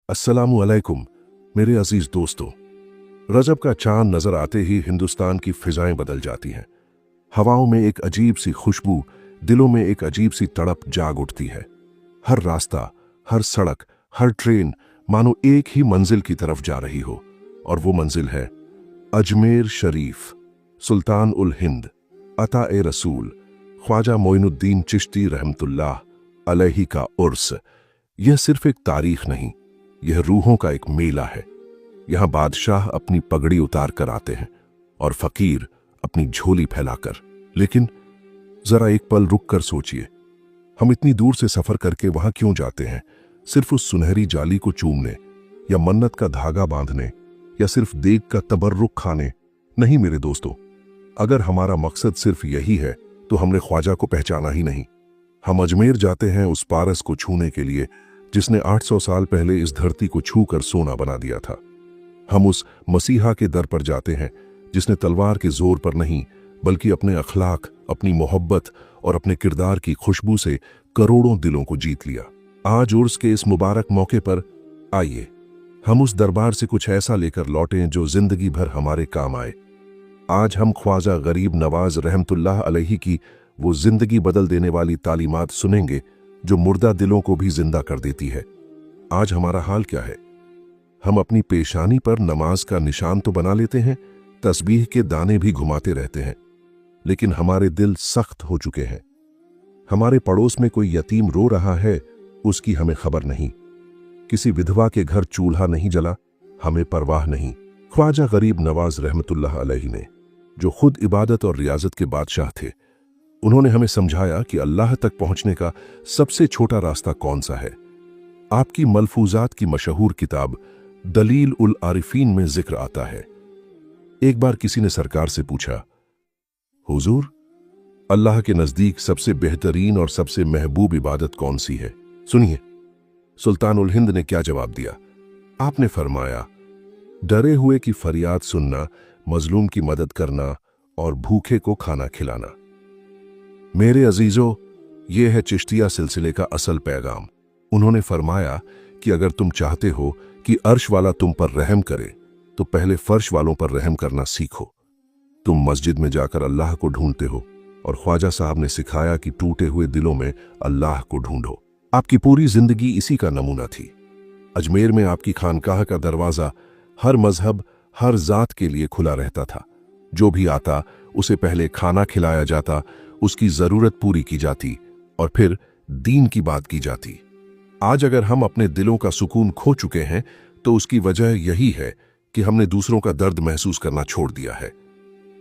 अस्सलामु अलैकुम मेरे अजीज दोस्तों। रजब का चांद नजर आते ही हिंदुस्तान की फिजाएं बदल जाती हैं। हवाओं में एक अजीब सी खुशबू, दिलों में एक अजीब सी तड़प जाग उठती है। हर रास्ता, हर सड़क, हर ट्रेन मानो एक ही मंजिल की तरफ जा रही हो, और वो मंजिल है अजमेर शरीफ। सुल्तान उल हिंद अता ए रसूल ख्वाजा मोइनुद्दीन चिश्ती रहमतुल्लाह अलैहि का उर्स। यह सिर्फ एक तारीख नहीं, यह रूहों का एक मेला है। यहां बादशाह अपनी पगड़ी उतार कर आते हैं और फकीर अपनी झोली फैलाकर। लेकिन जरा एक पल रुक कर सोचिए, हम इतनी दूर से सफर करके वहां क्यों जाते हैं? सिर्फ उस सुनहरी जाली को चूमने, या मन्नत का धागा बांधने, या सिर्फ देग का तबर्रुक खाने? नहीं मेरे दोस्तों, अगर हमारा मकसद सिर्फ यही है तो हमने ख्वाजा को पहचाना ही नहीं। हम अजमेर जाते हैं उस पारस को छूने के लिए जिसने 800 साल पहले इस धरती को छू कर सोना बना दिया था। हम उस मसीहा के दर पर जाते हैं जिसने तलवार के जोर पर नहीं, बल्कि अपने अखलाक, अपनी मोहब्बत और अपने किरदार की खुशबू से करोड़ों दिलों को जीत लिया। आज उर्स के इस मुबारक मौके पर आइए हम उस दरबार से कुछ ऐसा लेकर लौटें जो जिंदगी भर हमारे काम आए। आज हम ख्वाजा गरीब नवाज रहमतुल्लाह अलैहि की वो जिंदगी बदल देने वाली तालीमात सुनेंगे जो मुर्दा दिलों को भी जिंदा कर देती है। आज हमारा हाल क्या है? हम अपनी पेशानी पर नमाज का निशान तो बना लेते हैं, तस्बीह के दाने भी घुमाते रहते हैं, लेकिन हमारे दिल सख्त हो चुके हैं। हमारे पड़ोस में कोई यतीम रो रहा है, उसकी हमें खबर नहीं। किसी विधवा के घर चूल्हा नहीं जला, हमें परवाह नहीं। ख्वाजा गरीब नवाज रहमतुल्लाह अलैहि ने, जो खुद इबादत और रियाजत के बादशाह थे, उन्होंने हमें समझाया कि अल्लाह तक पहुंचने का सबसे छोटा रास्ता कौन सा है। आपकी मलफूजात की मशहूर किताब दलील उल आरिफीन में जिक्र आता है। एक बार किसी ने सरकार से पूछा, हुजूर, अल्लाह के नजदीक सबसे बेहतरीन और सबसे महबूब इबादत कौन सी है? सुनिए सुल्तान उल हिंद ने क्या जवाब दिया। आपने फरमाया, डरे हुए की फरियाद सुनना, मजलूम की मदद करना और भूखे को खाना खिलाना। मेरे अजीजों, यह है चिश्तिया सिलसिले का असल पैगाम। उन्होंने फरमाया कि अगर तुम चाहते हो कि अर्श वाला तुम पर रहम करे, तो पहले फर्श वालों पर रहम करना सीखो। तुम मस्जिद में जाकर अल्लाह को ढूंढते हो, और ख्वाजा साहब ने सिखाया कि टूटे हुए दिलों में अल्लाह को ढूंढो। आपकी पूरी जिंदगी इसी का नमूना थी। अजमेर में आपकी खानकाह का दरवाजा हर मजहब, हर जात के लिए खुला रहता था। जो भी आता उसे पहले खाना खिलाया जाता, उसकी जरूरत पूरी की जाती, और फिर दीन की बात की जाती। आज अगर हम अपने दिलों का सुकून खो चुके हैं, तो उसकी वजह यही है कि हमने दूसरों का दर्द महसूस करना छोड़ दिया है।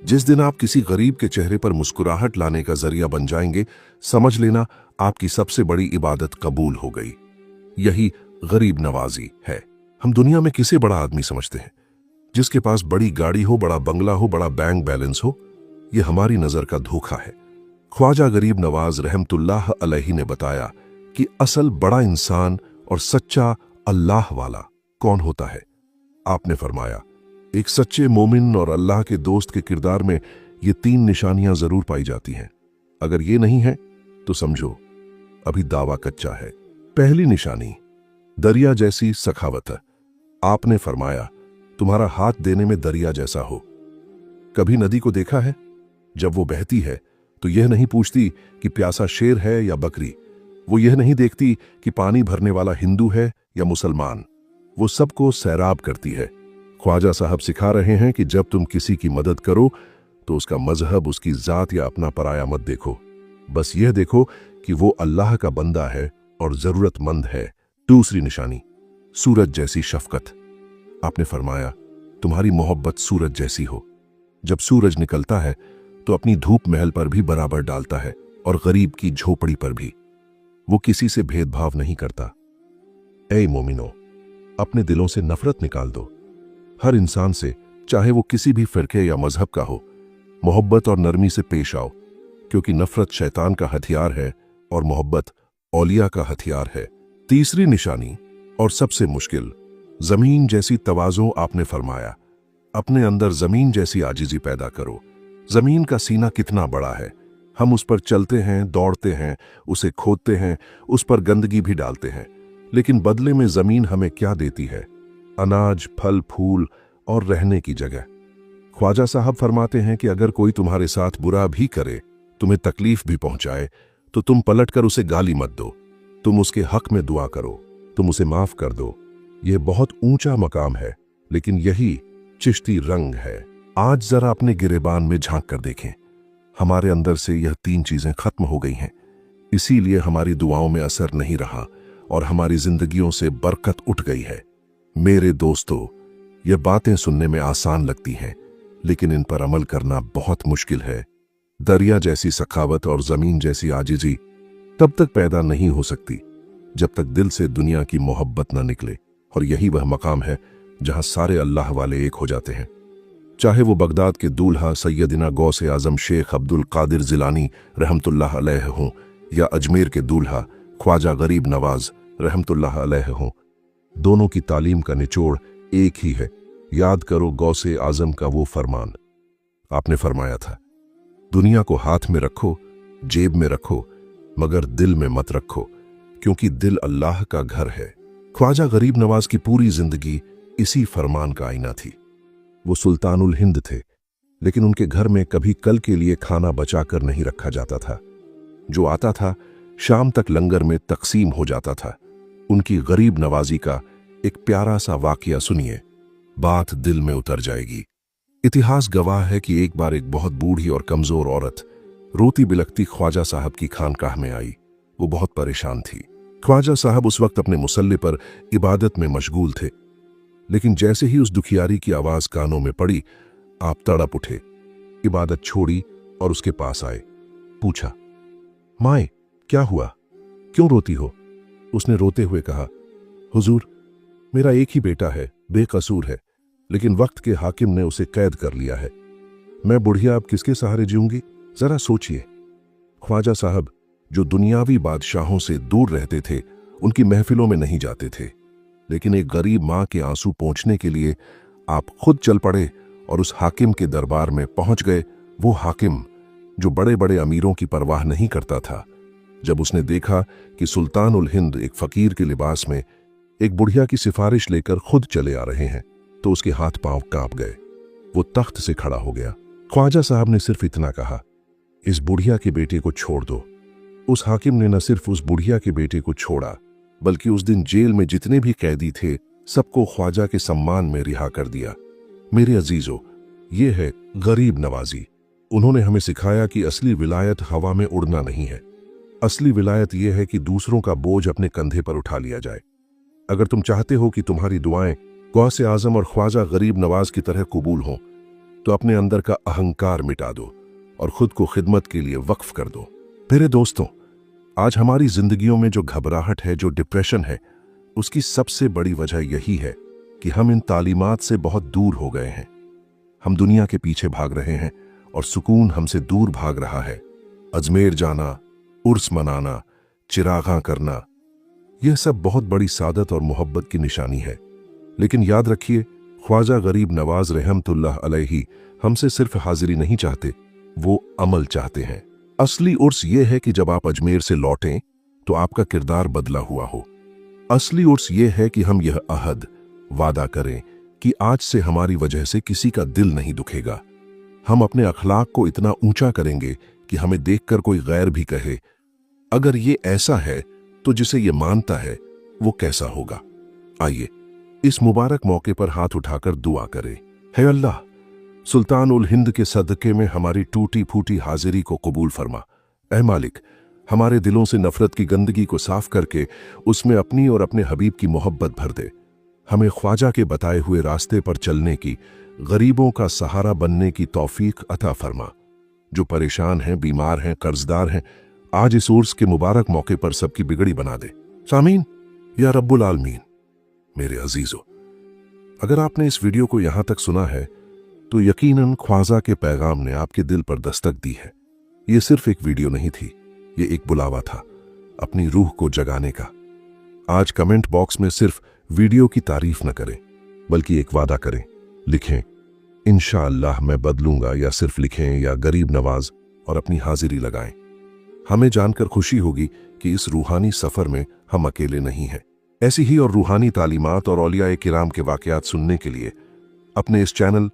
जिस दिन आप किसी गरीब के चेहरे पर मुस्कुराहट लाने का जरिया बन जाएंगे, समझ लेना आपकी सबसे बड़ी इबादत कबूल हो गई। यही गरीब नवाजी है। हम दुनिया में किसे बड़ा आदमी समझते हैं? जिसके पास बड़ी गाड़ी हो, बड़ा बंगला हो, बड़ा बैंक बैलेंस हो। यह हमारी नजर का धोखा है। ख्वाजा गरीब नवाज रहमतुल्लाह अलैहि ने बताया कि असल बड़ा इंसान और सच्चा अल्लाह वाला कौन होता है। आपने फरमाया, एक सच्चे मोमिन और अल्लाह के दोस्त के किरदार में ये 3 निशानियां जरूर पाई जाती हैं। अगर ये नहीं है तो समझो अभी दावा कच्चा है। पहली निशानी, दरिया जैसी सखावत। आपने फरमाया, तुम्हारा हाथ देने में दरिया जैसा हो। कभी नदी को देखा है? जब वो बहती है तो यह नहीं पूछती कि प्यासा शेर है या बकरी। वो यह नहीं देखती कि पानी भरने वाला हिंदू है या मुसलमान। वो सबको सैराब करती है। ख्वाजा साहब सिखा रहे हैं कि जब तुम किसी की मदद करो तो उसका मजहब, उसकी जात या अपना पराया मत देखो। बस यह देखो कि वो अल्लाह का बंदा है और जरूरतमंद है। दूसरी निशानी, सूरज जैसी शफकत। आपने फरमाया, तुम्हारी मोहब्बत सूरज जैसी हो। जब सूरज निकलता है तो अपनी धूप महल पर भी बराबर डालता है, और गरीब की झोपड़ी पर भी। वो किसी से भेदभाव नहीं करता। ऐ मोमिनो, अपने दिलों से नफरत निकाल दो। हर इंसान से, चाहे वो किसी भी फिरके या मजहब का हो, मोहब्बत और नरमी से पेश आओ, क्योंकि नफरत शैतान का हथियार है और मोहब्बत औलिया का हथियार है। तीसरी निशानी और सबसे मुश्किल, जमीन जैसी तवाज़ो। आपने फरमाया, अपने अंदर जमीन जैसी आजिज़ी पैदा करो। जमीन का सीना कितना बड़ा है। हम उस पर चलते हैं, दौड़ते हैं, उसे खोदते हैं, उस पर गंदगी भी डालते हैं, लेकिन बदले में जमीन हमें क्या देती है? अनाज, फल, फूल और रहने की जगह। ख्वाजा साहब फरमाते हैं कि अगर कोई तुम्हारे साथ बुरा भी करे, तुम्हें तकलीफ भी पहुंचाए, तो तुम पलटकर उसे गाली मत दो, तुम उसके हक में दुआ करो, तुम उसे माफ कर दो। यह बहुत ऊंचा मकाम है, लेकिन यही चिश्ती रंग है। आज जरा अपने गिरेबान में झांक कर देखें, हमारे अंदर से यह 3 चीजें खत्म हो गई हैं। इसीलिए हमारी दुआओं में असर नहीं रहा और हमारी जिंदगियों से बरकत उठ गई है। मेरे दोस्तों, ये बातें सुनने में आसान लगती हैं, लेकिन इन पर अमल करना बहुत मुश्किल है। दरिया जैसी सखावत और जमीन जैसी आजिजी तब तक पैदा नहीं हो सकती जब तक दिल से दुनिया की मोहब्बत न निकले, और यही वह मकाम है जहां सारे अल्लाह वाले एक हो जाते हैं। चाहे वो बगदाद के दूल्हा सैयदना गौसे आजम शेख अब्दुल कादिर जिलानी रहमतुल्लाह अलैह हों, या अजमेर के दूल्हा ख्वाजा गरीब नवाज रहमतुल्लाह अलैह हों, दोनों की तालीम का निचोड़ एक ही है। याद करो गौसे आजम का वो फरमान, आपने फरमाया था, दुनिया को हाथ में रखो, जेब में रखो, मगर दिल में मत रखो, क्योंकि दिल अल्लाह का घर है। ख्वाजा गरीब नवाज की पूरी जिंदगी इसी फरमान का आईना थी। वो सुल्तानुल हिंद थे, लेकिन उनके घर में कभी कल के लिए खाना बचाकर नहीं रखा जाता था। जो आता था शाम तक लंगर में तकसीम हो जाता था। उनकी गरीब नवाजी का एक प्यारा सा वाकया सुनिए, बात दिल में उतर जाएगी। इतिहास गवाह है कि एक बार एक बहुत बूढ़ी और कमजोर औरत रोती बिलखती ख्वाजा साहब की खानकाह में आई। वो बहुत परेशान थी। ख्वाजा साहब उस वक्त अपने मुसल्ले पर इबादत में मशगूल थे, लेकिन जैसे ही उस दुखियारी की आवाज कानों में पड़ी, आप तड़प उठे, इबादत छोड़ी और उसके पास आए। पूछा, माए क्या हुआ, क्यों रोती हो? उसने रोते हुए कहा, हुजूर, मेरा एक ही बेटा है, बेकसूर है, लेकिन वक्त के हाकिम ने उसे कैद कर लिया है। मैं बुढ़िया अब किसके सहारे जीऊंगी? जरा सोचिए। ख्वाजा साहब, जो दुनियावी बादशाहों से दूर रहते थे, उनकी महफिलों में नहीं जाते थे, लेकिन एक गरीब मां के आंसू पोंछने के लिए आप खुद चल पड़े और उस हाकिम के दरबार में पहुंच गए। वो हाकिम जो बड़े बड़े अमीरों की परवाह नहीं करता था, जब उसने देखा कि सुल्तानुल हिंद एक फकीर के लिबास में एक बुढ़िया की सिफारिश लेकर खुद चले आ रहे हैं, तो उसके हाथ पांव कांप गए। वो तख्त से खड़ा हो गया। ख्वाजा साहब ने सिर्फ इतना कहा, इस बुढ़िया के बेटे को छोड़ दो। उस हाकिम ने न सिर्फ उस बुढ़िया के बेटे को छोड़ा, बल्कि उस दिन जेल में जितने भी कैदी थे सबको ख्वाजा के सम्मान में रिहा कर दिया। मेरे अजीजों, ये है गरीब नवाजी। उन्होंने हमें सिखाया कि असली विलायत हवा में उड़ना नहीं है। असली विलायत यह है कि दूसरों का बोझ अपने कंधे पर उठा लिया जाए। अगर तुम चाहते हो कि तुम्हारी दुआएं गौसे आजम और ख्वाजा गरीब नवाज की तरह कबूल हों, तो अपने अंदर का अहंकार मिटा दो और खुद को खिदमत के लिए वक्फ कर दो। मेरे दोस्तों, आज हमारी जिंदगियों में जो घबराहट है, जो डिप्रेशन है, उसकी सबसे बड़ी वजह यही है कि हम इन तालीमात से बहुत दूर हो गए हैं। हम दुनिया के पीछे भाग रहे हैं और सुकून हमसे दूर भाग रहा है। अजमेर जाना, उर्स मनाना, चिरागा करना, यह सब बहुत बड़ी सादत और मोहब्बत की निशानी है। लेकिन याद रखिए, ख्वाजा गरीब नवाज रहमतुल्लाह अलैहि हमसे सिर्फ हाजिरी नहीं चाहते, वो अमल चाहते हैं। असली उर्स ये है कि जब आप अजमेर से लौटें तो आपका किरदार बदला हुआ हो। असली उर्स ये है कि हम यह अहद, वादा करें कि आज से हमारी वजह से किसी का दिल नहीं दुखेगा। हम अपने अखलाक को इतना ऊंचा करेंगे कि हमें देखकर कोई गैर भी कहे, अगर ये ऐसा है तो जिसे ये मानता है वो कैसा होगा। आइए इस मुबारक मौके पर हाथ उठाकर दुआ करें। है अल्लाह, सुल्तानुल हिंद के सदके में हमारी टूटी फूटी हाजिरी को कबूल फरमा। ऐ मालिक, हमारे दिलों से नफरत की गंदगी को साफ करके उसमें अपनी और अपने हबीब की मोहब्बत भर दे। हमें ख्वाजा के बताए हुए रास्ते पर चलने की, गरीबों का सहारा बनने की तौफीक अता फरमा। जो परेशान हैं, बीमार हैं, कर्जदार हैं, आज इस उर्स के मुबारक मौके पर सबकी बिगड़ी बना दे। सामीन या रब्बुल आलमीन। मेरे अजीजों, अगर आपने इस वीडियो को यहां तक सुना है तो यकीनन ख्वाजा के पैगाम ने आपके दिल पर दस्तक दी है। यह सिर्फ एक वीडियो नहीं थी, ये एक बुलावा था अपनी रूह को जगाने का। आज कमेंट बॉक्स में सिर्फ वीडियो की तारीफ न करें, बल्कि एक वादा करें। लिखें, इंशाअल्लाह मैं बदलूंगा, या सिर्फ लिखें या गरीब नवाज और अपनी हाजिरी लगाएं। हमें जानकर खुशी होगी कि इस रूहानी सफर में हम अकेले नहीं हैं। ऐसी ही और रूहानी तालीमात और औलिया किराम के वाकयात सुनने के लिए अपने इस चैनल